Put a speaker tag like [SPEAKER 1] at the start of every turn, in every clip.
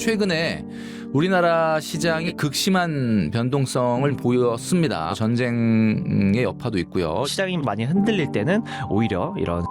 [SPEAKER 1] 최근에 우리나라 시장이 극심한 변동성을 보였습니다. 전쟁의 여파도 있고요.
[SPEAKER 2] 시장이 많이 흔들릴 때는 오히려 이런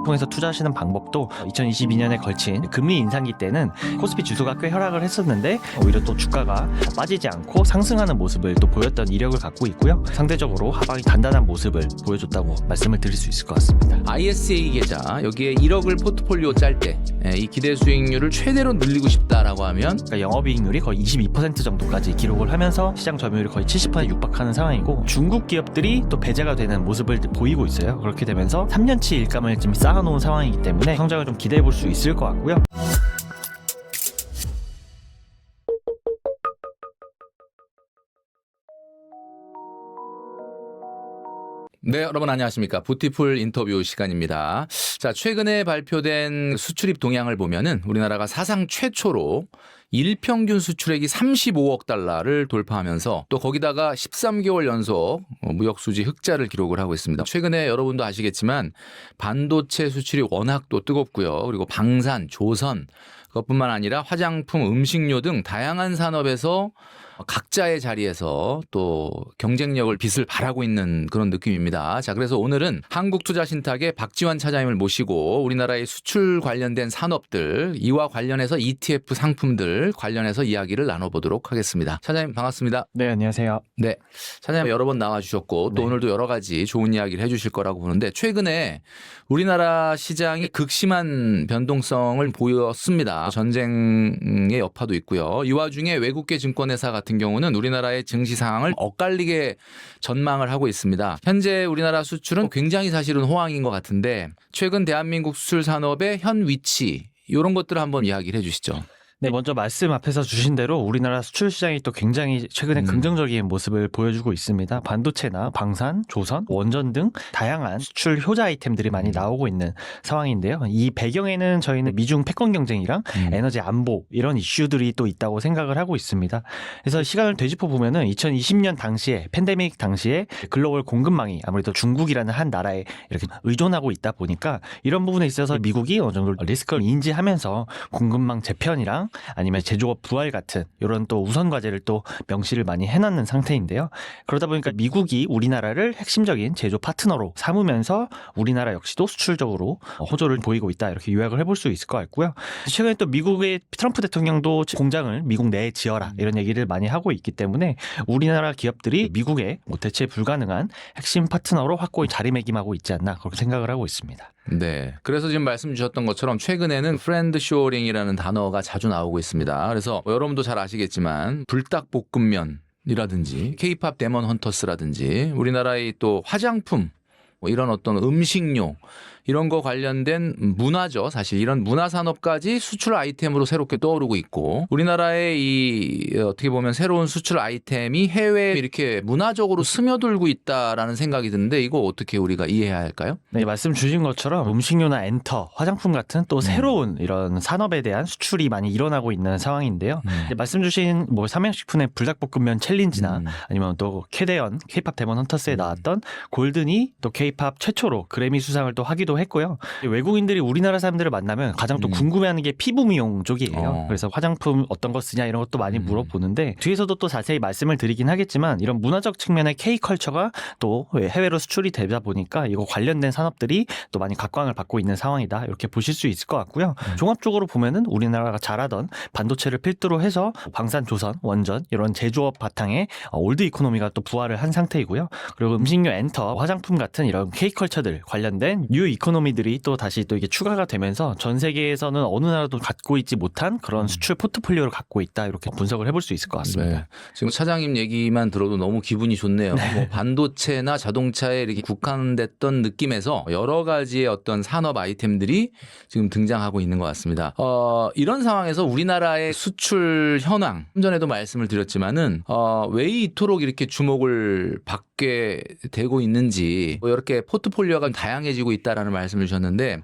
[SPEAKER 2] 통해서 투자하시는 방법도 2022년에 걸친 금리 인상기 때는 코스피 지수가 꽤 하락을 했었는데 오히려 또 주가가 빠지지 않고 상승하는 모습을 또 보였던 이력을 갖고 있고요. 상대적으로 하방이 단단한 모습을 보여줬다고 말씀을 드릴 수 있을 것 같습니다.
[SPEAKER 1] ISA 계좌 여기에 1억을 포트폴리오 짤 때 이 기대 수익률을 최대로 늘리고 싶다라고 하면
[SPEAKER 2] 그러니까 영업이익률이 거의 22% 정도까지 기록을 하면서 시장 점유율이 거의 70%에 육박하는 상황이고 중국 기업들이 또 배제가 되는 모습을 보이고 있어요. 그렇게 되면서 3년치 일감을 지금 쌓아놓은 상황이기 때문에 성장을 좀 기대해 볼 수 있을 것 같고요.
[SPEAKER 1] 네, 여러분 안녕하십니까. 부티풀 인터뷰 시간입니다. 자, 최근에 발표된 수출입 동향을 보면은 우리나라가 사상 최초로 일평균 수출액이 35억 달러를 돌파하면서 또 거기다가 13개월 연속 무역수지 흑자를 기록을 하고 있습니다. 최근에 여러분도 아시겠지만 반도체 수출이 워낙 또 뜨겁고요. 그리고 방산, 조선 그것뿐만 아니라 화장품, 음식료 등 다양한 산업에서 각자의 자리에서 또 경쟁력을 빛을 발하고 있는 그런 느낌입니다. 자, 그래서 오늘은 한국투자신탁의 박지환 차장님을 모시고 우리나라의 수출 관련된 산업들, 이와 관련해서 ETF 상품들 관련해서 이야기를 나눠보도록 하겠습니다. 차장님 반갑습니다.
[SPEAKER 2] 네, 안녕하세요.
[SPEAKER 1] 네, 차장님 여러 번 나와주셨고 또
[SPEAKER 2] 네.
[SPEAKER 1] 오늘도 여러 가지 좋은 이야기를 해주실 거라고 보는데 최근에 우리나라 시장이 극심한 변동성을 보였습니다. 전쟁의 여파도 있고요. 이 와중에 외국계 증권회사 같은 경우는 우리나라의 증시 상황을 엇갈리게 전망을 하고 있습니다. 현재 우리나라 수출은 굉장히 사실은 호황인 것 같은데 최근 대한민국 수출 산업의 현 위치 이런 것들을 한번 이야기를 해주시죠.
[SPEAKER 2] 네, 먼저 말씀 앞에서 주신 대로 우리나라 수출 시장이 또 굉장히 최근에 긍정적인 모습을 보여주고 있습니다. 반도체나 방산, 조선, 원전 등 다양한 수출 효자 아이템들이 많이 나오고 있는 상황인데요. 이 배경에는 저희는 미중 패권 경쟁이랑 에너지 안보 이런 이슈들이 또 있다고 생각을 하고 있습니다. 그래서 시간을 되짚어 보면은 2020년 당시에 팬데믹 당시에 글로벌 공급망이 아무래도 중국이라는 한 나라에 이렇게 의존하고 있다 보니까 이런 부분에 있어서 미국이 어느 정도 리스크를 인지하면서 공급망 재편이랑 아니면 제조업 부활 같은 이런 또 우선 과제를 또 명시를 많이 해놨는 상태인데요. 그러다 보니까 미국이 우리나라를 핵심적인 제조 파트너로 삼으면서 우리나라 역시도 수출적으로 호조를 보이고 있다 이렇게 요약을 해볼 수 있을 것 같고요. 최근에 또 미국의 트럼프 대통령도 공장을 미국 내에 지어라 이런 얘기를 많이 하고 있기 때문에 우리나라 기업들이 미국의 대체 불가능한 핵심 파트너로 확고히 자리매김하고 있지 않나 그렇게 생각을 하고 있습니다.
[SPEAKER 1] 네. 그래서 지금 말씀 주셨던 것처럼 최근에는 프렌드 쇼어링이라는 단어가 자주 나오고 있습니다. 그래서 여러분도 잘 아시겠지만 불닭볶음면이라든지 K-팝 데몬 헌터스라든지 우리나라의 또 화장품 이런 어떤 음식료 이런 거 관련된 문화죠. 사실 이런 문화 산업까지 수출 아이템으로 새롭게 떠오르고 있고 우리나라의 이 어떻게 보면 새로운 수출 아이템이 해외에 이렇게 문화적으로 스며들고 있다라는 생각이 드는데 이거 어떻게 우리가 이해해야 할까요?
[SPEAKER 2] 네, 말씀 주신 것처럼 음식료나 엔터, 화장품 같은 또 새로운 이런 산업에 대한 수출이 많이 일어나고 있는 상황인데요. 말씀 주신 뭐 삼양식품의 불닭볶음면 챌린지나 아니면 또 캐대언, K-팝 데몬 헌터스에 나왔던 골든이 또 K-팝 최초로 그래미 수상을 또 하기도 했고요. 외국인들이 우리나라 사람들을 만나면 가장 또 궁금해하는 게 피부 미용 쪽이에요. 그래서 화장품 어떤 거 쓰냐 이런 것도 많이 물어보는데 뒤에서도 또 자세히 말씀을 드리긴 하겠지만 이런 문화적 측면의 K컬처가 또 해외로 수출이 되다 보니까 이거 관련된 산업들이 또 많이 각광을 받고 있는 상황이다 이렇게 보실 수 있을 것 같고요. 종합적으로 보면은 우리나라가 잘하던 반도체를 필두로 해서 방산, 조선, 원전 이런 제조업 바탕에 올드 이코노미가 또 부활을 한 상태이고요. 그리고 음식료, 엔터, 화장품 같은 이런 K컬처들 관련된 뉴 이코노미들이 또 다시 또 이게 추가가 되면서 전 세계에서는 어느 나라도 갖고 있지 못한 그런 수출 포트폴리오를 갖고 있다 이렇게 분석을 해볼 수 있을 것 같습니다.
[SPEAKER 1] 네. 지금 차장님 얘기만 들어도 너무 기분이 좋네요. 뭐 반도체나 자동차에 이렇게 국한됐던 느낌에서 여러 가지의 어떤 산업 아이템들이 지금 등장하고 있는 것 같습니다. 이런 상황에서 우리나라의 수출 현황, 좀 전에도 말씀을 드렸지만은 왜 이토록 이렇게 주목을 받게 되고 있는지 뭐 이렇게 포트폴리오가 다양해지고 있다라는 말씀을 주셨는데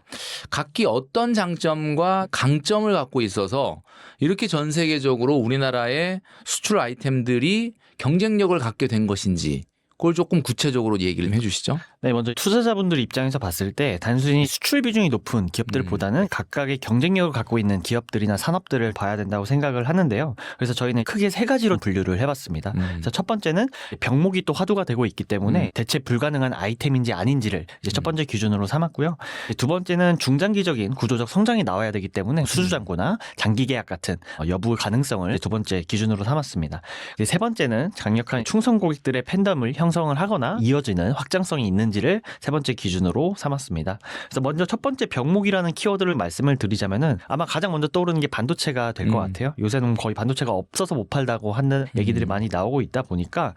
[SPEAKER 1] 각기 어떤 장점과 강점을 갖고 있어서 이렇게 전 세계적으로 우리나라의 수출 아이템들이 경쟁력을 갖게 된 것인지 그걸 조금 구체적으로 얘기를 좀 해주시죠.
[SPEAKER 2] 네, 먼저 투자자분들 입장에서 봤을 때 단순히 수출 비중이 높은 기업들보다는 각각의 경쟁력을 갖고 있는 기업들이나 산업들을 봐야 된다고 생각을 하는데요. 그래서 저희는 크게 세 가지로 분류를 해봤습니다. 그래서 첫 번째는 병목이 또 화두가 되고 있기 때문에 대체 불가능한 아이템인지 아닌지를 이제 첫 번째 기준으로 삼았고요. 두 번째는 중장기적인 구조적 성장이 나와야 되기 때문에 수주잔고나 장기 계약 같은 여부 가능성을 두 번째 기준으로 삼았습니다. 세 번째는 강력한 충성 고객들의 팬덤을 형성을 하거나 이어지는 확장성이 있는지를 세 번째 기준으로 삼았습니다. 그래서 먼저 첫 번째 병목이라는 키워드를 말씀을 드리자면은 아마 가장 먼저 떠오르는 게 반도체가 될 것 같아요. 요새는 거의 반도체가 없어서 못 팔다고 하는 얘기들이 많이 나오고 있다 보니까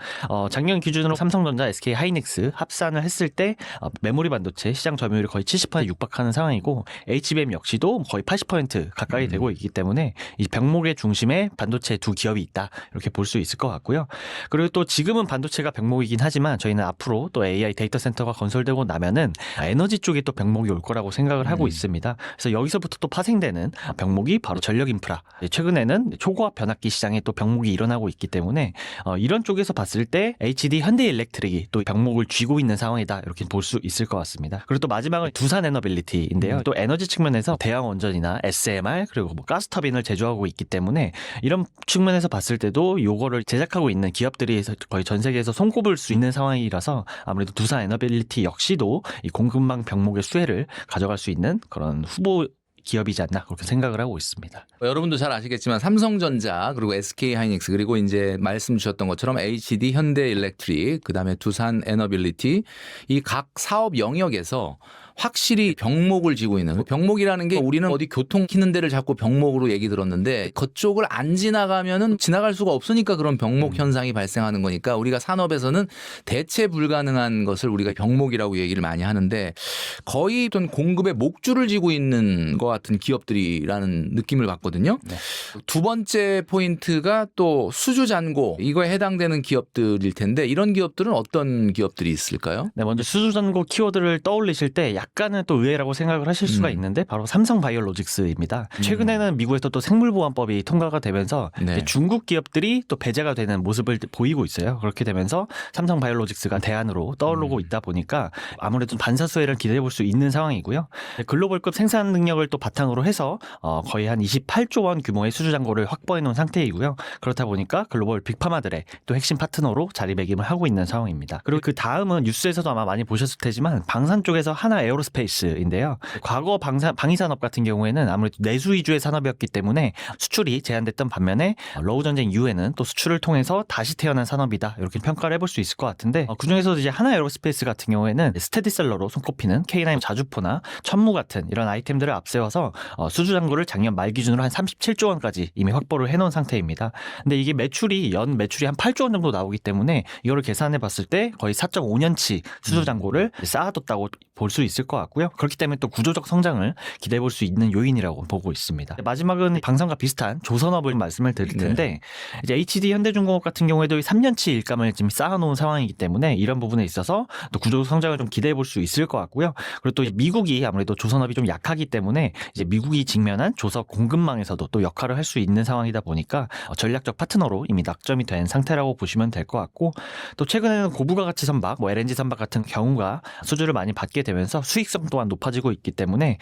[SPEAKER 2] 작년 기준으로 삼성전자, SK 하이닉스 합산을 했을 때 메모리 반도체 시장 점유율이 거의 70% 육박하는 상황이고 HBM 역시도 거의 80% 가까이 되고 있기 때문에 이 병목의 중심에 반도체 두 기업이 있다 이렇게 볼 수 있을 것 같고요. 그리고 또 지금은 반도체가 병목이긴 하지만 저희는 앞으로 또 AI 데이터 센터가 건설되고 나면은 에너지 쪽에 또 병목이 올 거라고 생각을 하고 있습니다. 그래서 여기서부터 또 파생되는 병목이 바로 전력 인프라. 최근에는 초고압 변압기 시장에 또 병목이 일어나고 있기 때문에 이런 쪽에서 봤을 때 HD 현대일렉트릭이 또 병목을 쥐고 있는 상황이다 이렇게 볼 수 있을 것 같습니다. 그리고 또 마지막은 두산 에너빌리티인데요. 또 에너지 측면에서 대형 원전이나 SMR 그리고 뭐 가스터빈을 제조하고 있기 때문에 이런 측면에서 봤을 때도 요거를 제작하고 있는 기업들이 거의 전 세계에서 손꼽을 수 있는 상황이라서 아무래도 두산 에너빌리티 역시도 이 공급망 병목의 수혜를 가져갈 수 있는 그런 후보 기업이지 않나 그렇게 생각을 하고 있습니다.
[SPEAKER 1] 여러분도 잘 아시겠지만 삼성전자 그리고 SK 하이닉스 그리고 이제 말씀 주셨던 것처럼 HD 현대일렉트릭 그다음에 두산 에너빌리티 이 각 사업 영역에서 확실히 병목을 쥐고 있는 병목이라는 게 우리는 어디 교통 키는 데를 자꾸 병목으로 얘기 들었는데 그쪽을 안 지나가면은 지나갈 수가 없으니까 그런 병목 현상이 발생하는 거니까 우리가 산업에서는 대체 불가능한 것을 우리가 병목이라고 얘기를 많이 하는데 거의 어떤 공급의 목줄을 쥐고 있는 것 같은 기업들이라는 느낌을 받거든요.
[SPEAKER 2] 네.
[SPEAKER 1] 두 번째 포인트가 또 수주 잔고 이거에 해당되는 기업들일 텐데 이런 기업들은 어떤 기업들이 있을까요?
[SPEAKER 2] 네, 먼저 수주잔고 키워드를 떠올리실 때 약간은 또 의외라고 생각을 하실 수가 있는데 바로 삼성바이오로직스입니다. 최근에는 미국에서 또 생물보안법이 통과가 되면서
[SPEAKER 1] 네.
[SPEAKER 2] 중국 기업들이 또 배제가 되는 모습을 보이고 있어요. 그렇게 되면서 삼성바이오로직스가 대안으로 떠오르고 있다 보니까 아무래도 반사수혜를 기대해 볼 수 있는 상황이고요. 글로벌급 생산 능력을 또 바탕으로 해서 거의 한 28조 원 규모의 수주잔고를 확보해 놓은 상태이고요. 그렇다 보니까 글로벌 빅파마들의 또 핵심 파트너로 자리매김을 하고 있는 상황입니다. 그리고 그 다음은 뉴스에서도 아마 많이 보셨을 테지만 방산 쪽에서 하나 에어로스페이스인데요. 과거 방위산업 같은 경우에는 아무래도 내수 위주의 산업이었기 때문에 수출이 제한됐던 반면에 러우 전쟁 이후에는 또 수출을 통해서 다시 태어난 산업이다 이렇게 평가를 해볼 수 있을 것 같은데 그중에서도 이제 하나 에어로스페이스 같은 경우에는 스테디셀러로 손꼽히는 K9 자주포나 천무 같은 이런 아이템들을 앞세워서 수주잔고를 작년 말 기준으로 한 37조 원까지 이미 확보를 해놓은 상태입니다. 근데 이게 연 매출이 한 8조 원 정도 나오기 때문에 이거를 계산해 봤을 때 거의 4.5년치 수주잔고를 쌓아뒀다고 볼 수 있을 것 같고요. 그렇기 때문에 또 구조적 성장을 기대해 볼 수 있는 요인이라고 보고 있습니다. 마지막은 방산과 비슷한 조선업을 말씀을 드릴 텐데 이제 HD 현대중공업 같은 경우에도 3년치 일감을 지금 쌓아놓은 상황이기 때문에 이런 부분에 있어서 또 구조적 성장을 좀 기대해 볼 수 있을 것 같고요. 그리고 또 미국이 아무래도 조선업이 좀 약하기 때문에 이제 미국이 직면한 조선 공급망에서도 또 역할을 할 수 있는 상황이다 보니까 전략적 파트너로 이미 낙점이 된 상태라고 보시면 될 것 같고 또 최근에는 고부가 가치 선박, 뭐 LNG 선박 같은 경우가 수주를 많이 받게 되면서 수익성 또한 높아지고 있기 때문에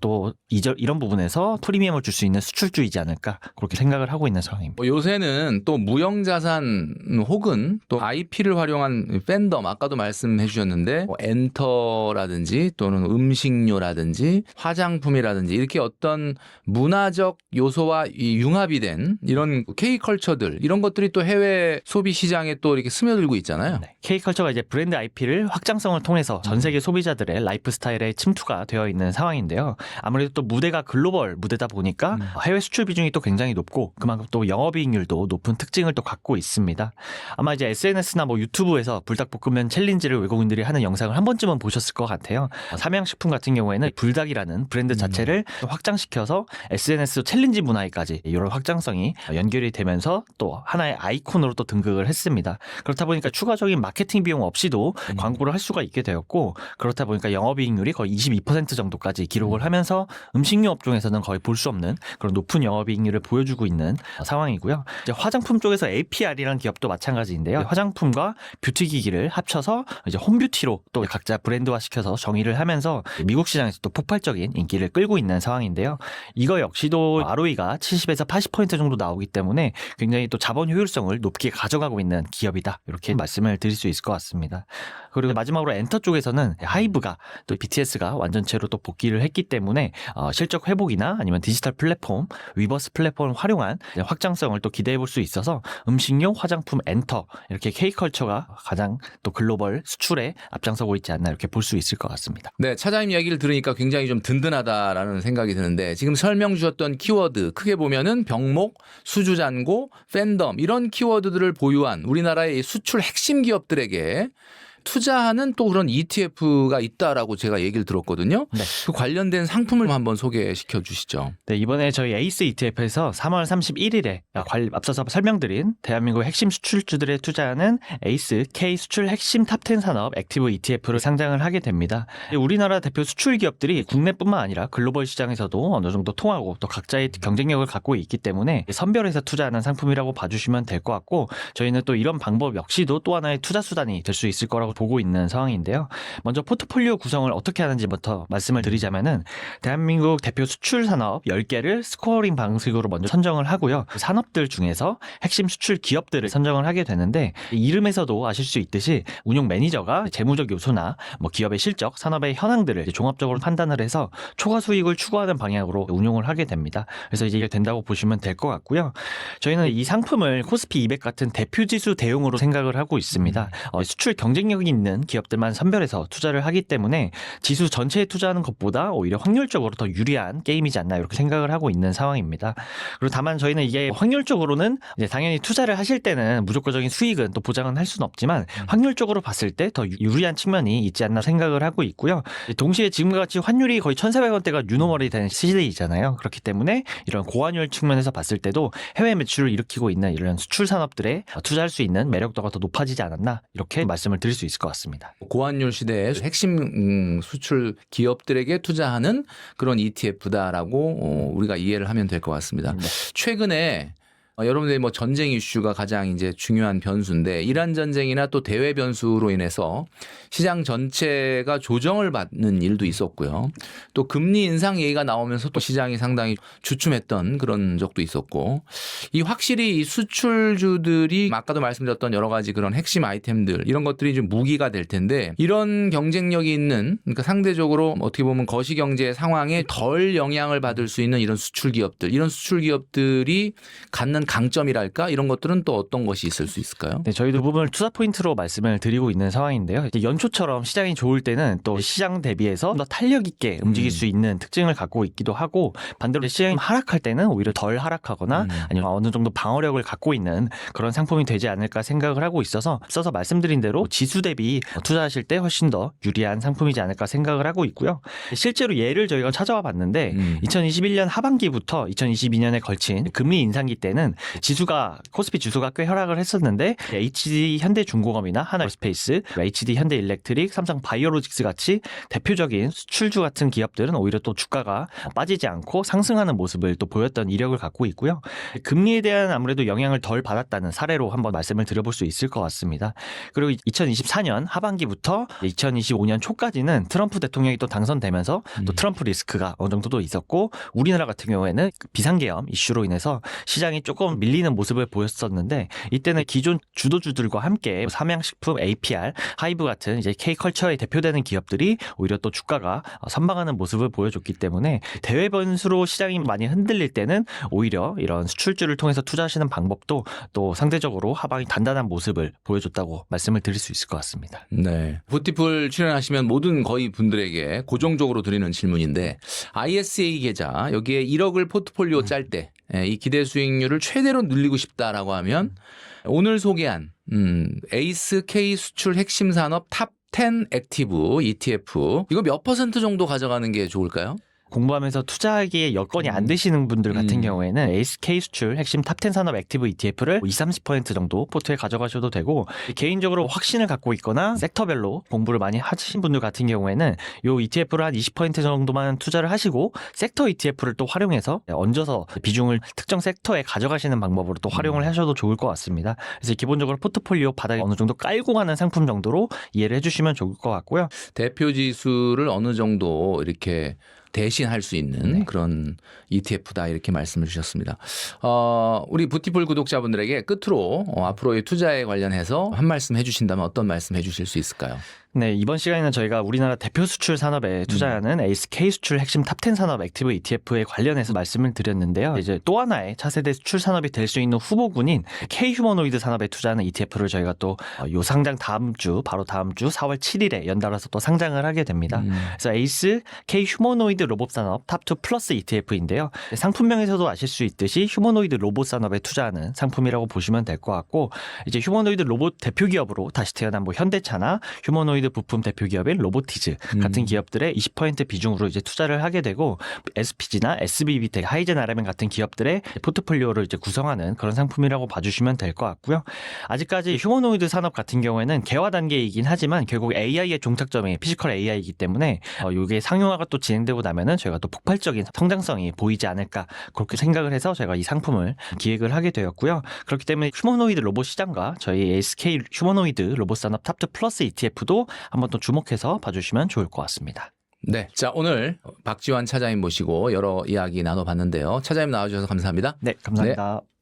[SPEAKER 2] 또 이런 부분에서 프리미엄을 줄 수 있는 수출주이지 않을까 그렇게 생각을 하고 있는 상황입니다.
[SPEAKER 1] 요새는 또 무형자산 혹은 또 IP를 활용한 팬덤 아까도 말씀해 주셨는데 엔터라든지 또는 음식료라든지 화장품이라든지 이렇게 어떤 문화적 요소와 융합이 된 이런 K컬처들 이런 것들이 또 해외 소비 시장에 또 이렇게 스며들고 있잖아요.
[SPEAKER 2] 네. K컬처가 이제 브랜드 IP를 확장성을 통해서 전 세계 소비자들의 라이프 스타일에 침투가 되어 있는 상황인데요. 아무래도 또 무대가 글로벌 무대다 보니까 해외 수출 비중이 또 굉장히 높고 그만큼 또 영업이익률도 높은 특징을 또 갖고 있습니다. 아마 이제 SNS나 뭐 유튜브에서 불닭볶음면 챌린지를 외국인들이 하는 영상을 한 번쯤은 보셨을 것 같아요. 삼양식품 같은 경우에는 불닭이라는 브랜드 자체를 확장시켜서 SNS 챌린지 문화에까지 이런 확장성이 연결이 되면서 또 하나의 아이콘으로 또 등극을 했습니다. 그렇다 보니까 추가적인 마케팅 비용 없이도 광고를 할 수가 있게 되었고 그렇다 보니까 영업이익 영업이익률이 거의 22% 정도까지 기록을 하면서 음식료 업종에서는 거의 볼 수 없는 그런 높은 영업이익률을 보여주고 있는 상황이고요. 이제 화장품 쪽에서 APR이라는 기업도 마찬가지인데요. 화장품과 뷰티기기를 합쳐서 이제 홈뷰티로 또 각자 브랜드화 시켜서 정의를 하면서 미국 시장에서 또 폭발적인 인기를 끌고 있는 상황인데요. 이거 역시도 ROE가 70에서 80% 정도 나오기 때문에 굉장히 또 자본 효율성을 높게 가져가고 있는 기업이다. 이렇게 말씀을 드릴 수 있을 것 같습니다. 그리고 마지막으로 엔터 쪽에서는 하이브가 또 BTS가 완전체로 또 복귀를 했기 때문에 실적 회복이나 아니면 디지털 플랫폼, 위버스 플랫폼을 활용한 확장성을 또 기대해 볼 수 있어서 음식료, 화장품, 엔터 이렇게 K컬처가 가장 또 글로벌 수출에 앞장서고 있지 않나 이렇게 볼 수 있을 것 같습니다.
[SPEAKER 1] 네, 차장님 이야기를 들으니까 굉장히 좀 든든하다라는 생각이 드는데 지금 설명 주셨던 키워드 크게 보면은 병목, 수주잔고, 팬덤 이런 키워드들을 보유한 우리나라의 수출 핵심 기업들에게 투자하는 또 그런 ETF가 있다라고 제가 얘기를 들었거든요.
[SPEAKER 2] 네.
[SPEAKER 1] 그 관련된 상품을 한번 소개시켜 주시죠.
[SPEAKER 2] 네, 이번에 저희 에이스 ETF에서 3월 31일에 앞서서 설명드린 대한민국 핵심 수출주들에 투자하는 에이스 K 수출 핵심 탑10 산업 액티브 ETF를 상장을 하게 됩니다. 우리나라 대표 수출 기업들이 국내뿐만 아니라 글로벌 시장에서도 어느 정도 통하고 또 각자의 경쟁력을 갖고 있기 때문에 선별해서 투자하는 상품이라고 봐주시면 될 것 같고 저희는 또 이런 방법 역시도 또 하나의 투자 수단이 될 수 있을 거라고 보고 있는 상황인데요. 먼저 포트폴리오 구성을 어떻게 하는지부터 말씀을 드리자면은 대한민국 대표 수출 산업 10개를 스코어링 방식으로 먼저 선정을 하고요. 그 산업들 중에서 핵심 수출 기업들을 선정을 하게 되는데 이름에서도 아실 수 있듯이 운용 매니저가 재무적 요소나 뭐 기업의 실적, 산업의 현황들을 종합적으로 판단을 해서 초과 수익을 추구하는 방향으로 운용을 하게 됩니다. 그래서 이제 이게 된다고 보시면 될 것 같고요. 저희는 이 상품을 코스피 200 같은 대표 지수 대용으로 생각을 하고 있습니다. 수출 경쟁력이 있는 기업들만 선별해서 투자를 하기 때문에 지수 전체에 투자하는 것보다 오히려 확률적으로 더 유리한 게임이지 않나 이렇게 생각을 하고 있는 상황입니다. 그리고 다만 저희는 이게 확률적으로는 이제 당연히 투자를 하실 때는 무조건적인 수익은 또 보장은 할 수는 없지만 확률적으로 봤을 때 더 유리한 측면이 있지 않나 생각을 하고 있고요. 동시에 지금과 같이 환율이 거의 1,400원대가 뉴노멀이 되는 시대이잖아요. 그렇기 때문에 이런 고환율 측면에서 봤을 때도 해외 매출을 일으키고 있는 이런 수출 산업들에 투자할 수 있는 매력도가 더 높아지지 않았나 이렇게 말씀을 드릴 수 있을 것 같습니다.
[SPEAKER 1] 고환율 시대에 핵심 수출 기업들에게 투자하는 그런 ETF다라고 우리가 이해를 하면 될 것 같습니다.
[SPEAKER 2] 네.
[SPEAKER 1] 최근에 여러분들이 뭐 전쟁 이슈가 가장 이제 중요한 변수인데 이란 전쟁이나 또 대외 변수로 인해서 시장 전체가 조정을 받는 일도 있었고요. 또 금리 인상 얘기가 나오면서 또 시장이 상당히 주춤했던 그런 적도 있었고 이 확실히 이 수출주들이 아까도 말씀드렸던 여러 가지 그런 핵심 아이템들 이런 것들이 좀 무기가 될 텐데 이런 경쟁력이 있는 그러니까 상대적으로 어떻게 보면 거시경제 상황에 덜 영향을 받을 수 있는 이런 수출 기업들 이런 수출 기업들이 갖는 강점이랄까 이런 것들은 또 어떤 것이 있을 수 있을까요?
[SPEAKER 2] 네, 저희도 부분을 투자 포인트로 말씀을 드리고 있는 상황인데요. 이제 연초처럼 시장이 좋을 때는 또 시장 대비해서 더 탄력 있게 움직일 수 있는 특징을 갖고 있기도 하고 반대로 시장이 하락할 때는 오히려 덜 하락하거나 아니면 어느 정도 방어력을 갖고 있는 그런 상품이 되지 않을까 생각을 하고 있어서 앞서서 말씀드린 대로 지수 대비 투자하실 때 훨씬 더 유리한 상품이지 않을까 생각을 하고 있고요. 실제로 예를 저희가 찾아와 봤는데 2021년 하반기부터 2022년에 걸친 금리 인상기 때는 지수가 코스피 지수가 꽤 하락을 했었는데 HD 현대중공업이나 하나스페이스, HD 현대일렉트릭, 삼성 바이오로직스 같이 대표적인 수출주 같은 기업들은 오히려 또 주가가 빠지지 않고 상승하는 모습을 또 보였던 이력을 갖고 있고요. 금리에 대한 아무래도 영향을 덜 받았다는 사례로 한번 말씀을 드려볼 수 있을 것 같습니다. 그리고 2024년 하반기부터 2025년 초까지는 트럼프 대통령이 또 당선되면서 또 트럼프 리스크가 어느 정도 있었고 우리나라 같은 경우에는 비상계엄 이슈로 인해서 시장이 조금 밀리는 모습을 보였었는데 이때는 기존 주도주들과 함께 삼양식품, APR, 하이브 같은 이제 K컬처에 대표되는 기업들이 오히려 또 주가가 선방하는 모습을 보여줬기 때문에 대외 변수로 시장이 많이 흔들릴 때는 오히려 이런 수출주를 통해서 투자하시는 방법도 또 상대적으로 하방이 단단한 모습을 보여줬다고 말씀을 드릴 수 있을 것 같습니다.
[SPEAKER 1] 네. 부티풀 출연하시면 모든 거의 분들에게 고정적으로 드리는 질문인데 ISA 계좌 여기에 1억을 포트폴리오 짤 때 이 기대 수익률을 최대로 늘리고 싶다라고 하면 오늘 소개한 에이스 K 수출 핵심 산업 탑 10 액티브 ETF 이거 몇 % 정도 가져가는 게 좋을까요?
[SPEAKER 2] 공부하면서 투자하기에 여건이 안 되시는 분들 같은 경우에는 ASK 수출 핵심 탑10 산업 액티브 ETF를 20-30% 정도 포트에 가져가셔도 되고, 개인적으로 확신을 갖고 있거나 섹터별로 공부를 많이 하신 분들 같은 경우에는 요 ETF를 한 20% 정도만 투자를 하시고 섹터 ETF를 또 활용해서 얹어서 비중을 특정 섹터에 가져가시는 방법으로 또 활용을 하셔도 좋을 것 같습니다. 그래서 기본적으로 포트폴리오 바닥에 어느 정도 깔고 가는 상품 정도로 이해를 해주시면 좋을 것 같고요.
[SPEAKER 1] 대표 지수를 어느 정도 이렇게 대신할 수 있는 그런 ETF다 이렇게 말씀을 주셨습니다. 우리 부티풀 구독자분들에게 끝으로 앞으로의 투자에 관련해서 한 말씀 해주신다면 어떤 말씀 해주실 수 있을까요?
[SPEAKER 2] 네, 이번 시간에는 저희가 우리나라 대표 수출 산업에 투자하는 ASK 수출 핵심 탑10 산업 액티브 ETF에 관련해서 말씀을 드렸는데요. 이제 또 하나의 차세대 수출 산업이 될 수 있는 후보군인 K 휴머노이드 산업에 투자하는 ETF를 저희가 또 요 상장 바로 다음 주 4월 7일에 연달아서 또 상장을 하게 됩니다. 그래서 에이스 K 휴머노이드 로봇 산업 탑2 플러스 ETF인데요. 상품명에서도 아실 수 있듯이 휴머노이드 로봇 산업에 투자하는 상품이라고 보시면 될 것 같고, 이제 휴머노이드 로봇 대표 기업으로 다시 태어난 뭐 현대차나 휴머노이드 부품 대표 기업인 로보티즈 같은 기업들의 20% 비중으로 이제 투자를 하게 되고, SPG나 SBB텍, 하이젠 RMN 같은 기업들의 포트폴리오를 이제 구성하는 그런 상품이라고 봐주시면 될 것 같고요. 아직까지 휴머노이드 산업 같은 경우에는 개화 단계이긴 하지만 결국 AI의 종착점이 피지컬 AI이기 때문에 이게 상용화가 또 진행되고 나면은 저희가 또 폭발적인 성장성이 보이지 않을까 그렇게 생각을 해서 제가 이 상품을 기획을 하게 되었고요. 그렇기 때문에 휴머노이드 로봇 시장과 저희 ASK 휴머노이드 로봇 산업 탑2 플러스 ETF도 한번 또 주목해서 봐주시면 좋을 것 같습니다.
[SPEAKER 1] 네, 자 오늘 박지환 차장님 모시고 여러 이야기 나눠봤는데요. 차장님 나와주셔서 감사합니다.
[SPEAKER 2] 네, 감사합니다.
[SPEAKER 1] 네.